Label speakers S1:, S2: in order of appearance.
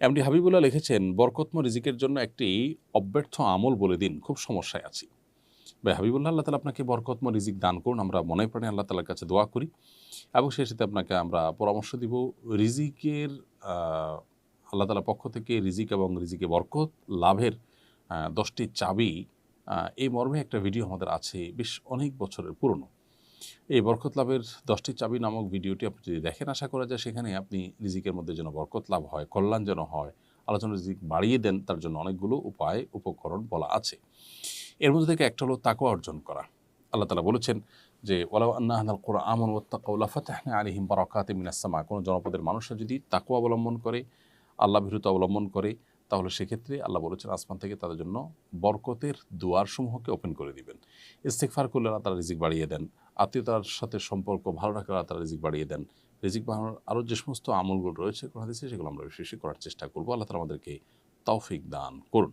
S1: MD Habibullah লিখেছেন, বরকতময় রিজিকের জন্য একটি অব্যর্থ আমল বলে দিন, খুব সমস্যায় আছি। ভাই হাবিবুল্লাহ, আল্লাহ তালা আপনাকে বরকতময় রিজিক দান করুন, আমরা মনে প্রাণে আল্লাহ তালার কাছে দোয়া করি এবং সেই সাথে আপনাকে আমরা পরামর্শ দিব। রিজিকের আল্লাহ তালার পক্ষ থেকে রিজিক এবং রিজিকে বরকত লাভের 10টি চাবি, এই মর্মে একটা ভিডিও আমাদের আছে, বেশ অনেক বছরের পুরনো। এই বরকত লাভের 10টি চাবি নামক ভিডিওটি আপনি যদি দেখেন, আশা করা যায় সেখানে আপনি রিজিকের মধ্যে যেন বরকত লাভ হয়, কল্যাণ যেন হয়, আল্লাহ যেন রিজিক বাড়িয়ে দেন, তার জন্য অনেকগুলো উপায় উপকরণ বলা আছে। এর মধ্যে থেকে একটা হলো তাকওয়া অর্জন করা। আল্লাহ তাআলা বলেছেন যে, ওয়ালাউ আন্না আহলাল কুরআন আমানু ওয়াত্তাকাউ লাফাতাহনা আলাইহিম বারাকাতিম মিনাস সামা। কোনো জনপদের মানুষরা যদি তাকওয়া অবলম্বন করে, আল্লাহ ভীরুতা অবলম্বন করে, তাহলে সেক্ষেত্রে আল্লাহ বলেছেন আসমান থেকে তাদের জন্য বরকতের দুয়ারসমূহকে ওপেন করে দিবেন। ইস্তেগফার করলে আল্লাহ তাআলা রিজিক বাড়িয়ে দেন। আত্মীয়তার সাথে সম্পর্ক ভালো রাখলে আল্লাহ তাআলা রিজিক বাড়িয়ে দেন। রিজিক বাড়ানোর আরও যে সমস্ত আমলগুলো রয়েছে কোরআন হাদিসে, সেগুলো আমরা বেশি বেশি করার চেষ্টা করব। আল্লাহ তাআলা আমাদেরকে তৌফিক দান করুন।